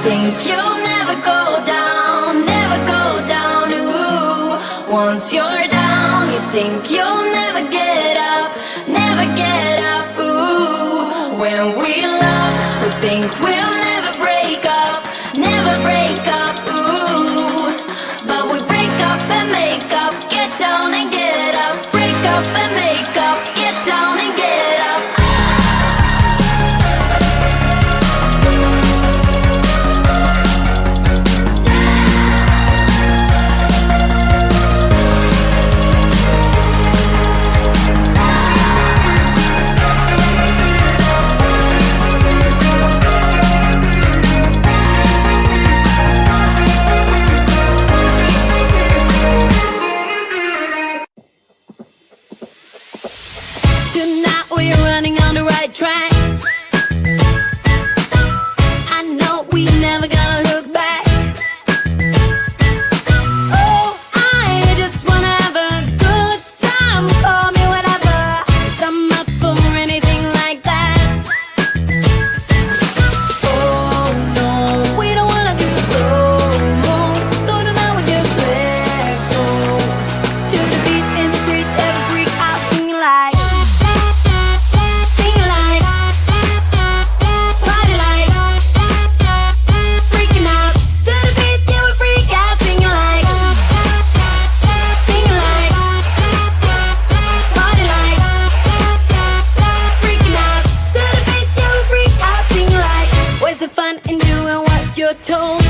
think you'll never go down, never go down. Ooh, once you're down, you think you'll never get up, never get up. Ooh, when we love, we think we'll never break up, never break up. Ooh, but we break up and make up, get down and get up, break up and make up, get down and get up. Tonight we're running on the right track. I know we never gonna look back. Oh, I just wanna have a good time. Call me whatever, 'cause I'm up for anything like that. Oh no, we don't wanna do slow-mo, so tonight we just let go. To the beat in the streets, every freak out singing like. You're told,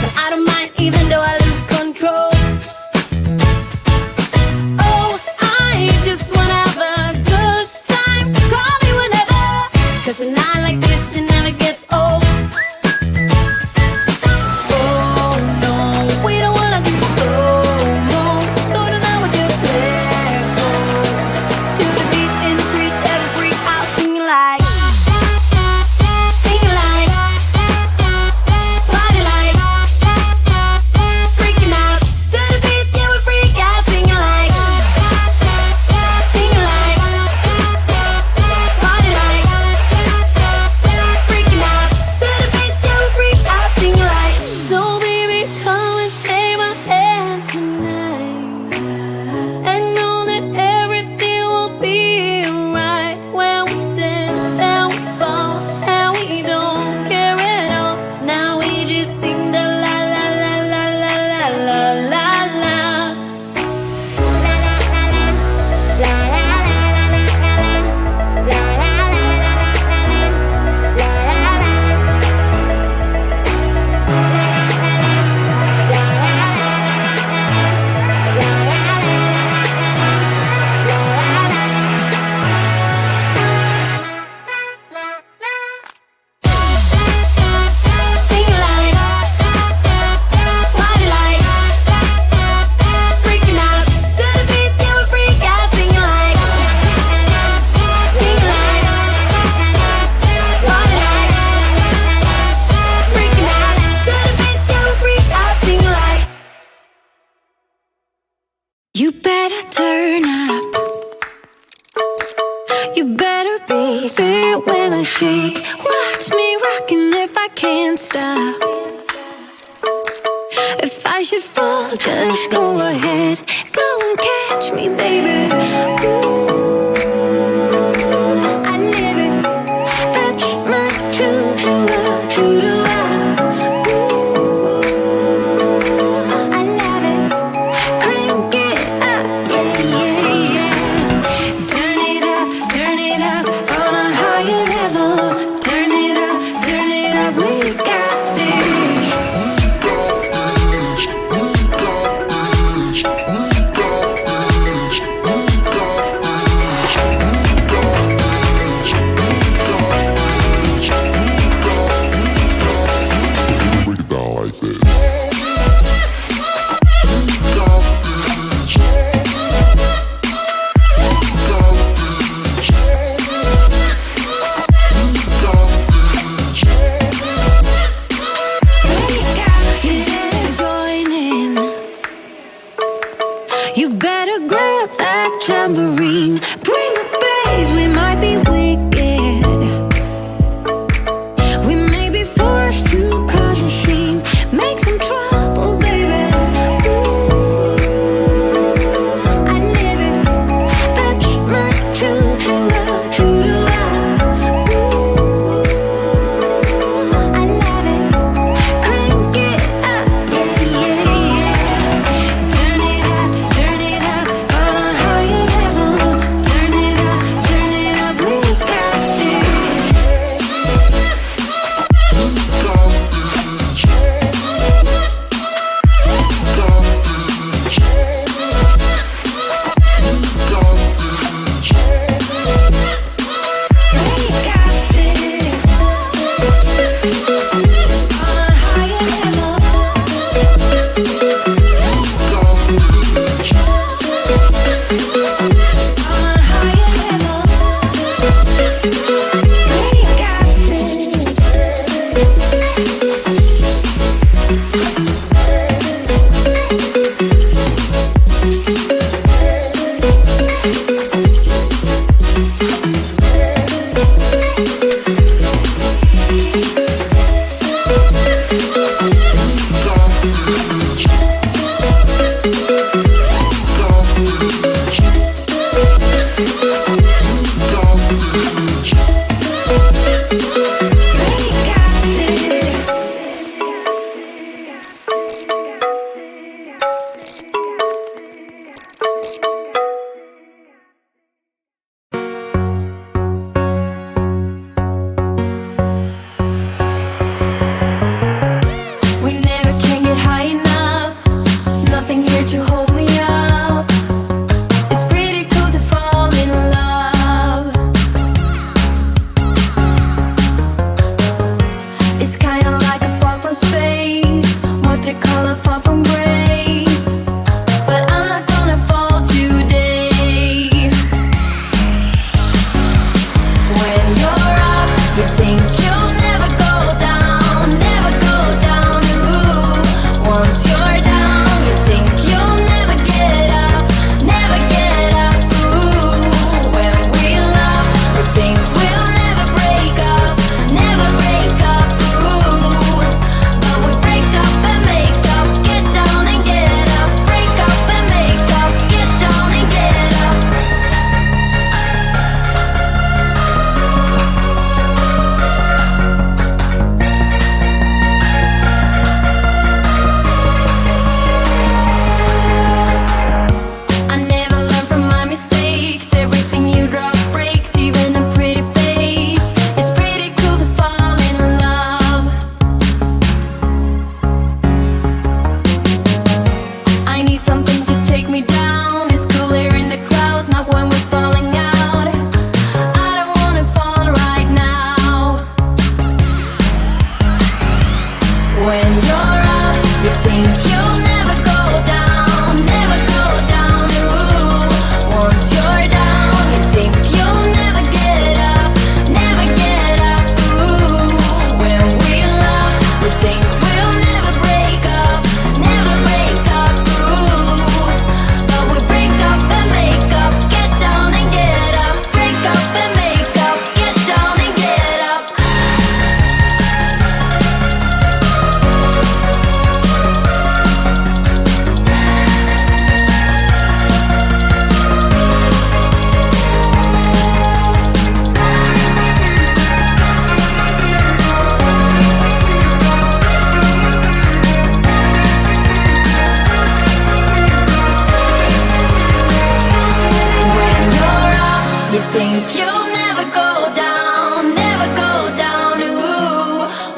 but I don't mind even though I lose control. Oh, I just wanna have a good time, so call me whenever, 'cause a night like this, it never gets old. Oh no, we don't wanna do slow-mo, so tonight we just let go. To the beat in the streets, every freak out singing like. You better turn up. You better be there when I shake. Watch me rocking if I can't stop. If I should fall, just go ahead. Go and catch me, baby. Ooh, I live it. That's my true love, true to love.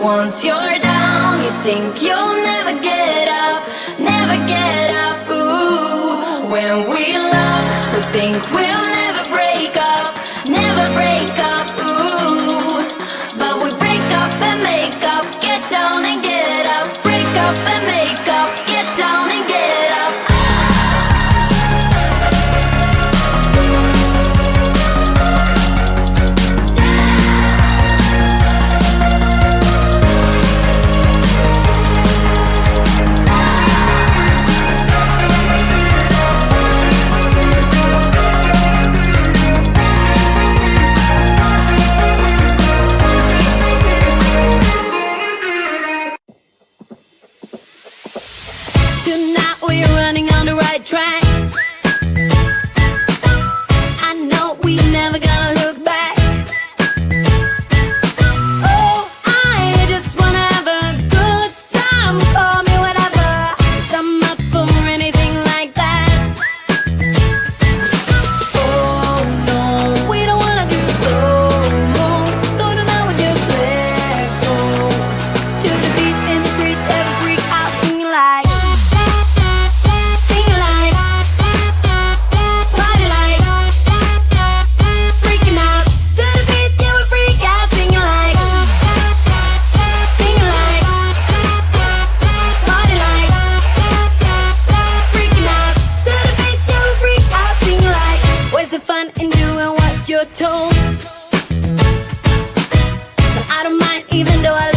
Once you're down, you think you'll never get up, never get up. Ooh, when we love, we think we'll never break up, never break up. Ooh, but we break up and make up, get down and get up, break up and make up, get down and get up. Tonight we're running on the right track. I know we never gonna look back. Oh, I just wanna have a good time. Call me whatever, 'cause I'm up for anything like that. Oh no, we don't wanna do slow-mo, so tonight we just let go. To the beat in the streets, every freak out singing like. You're told, but I don't mind even though I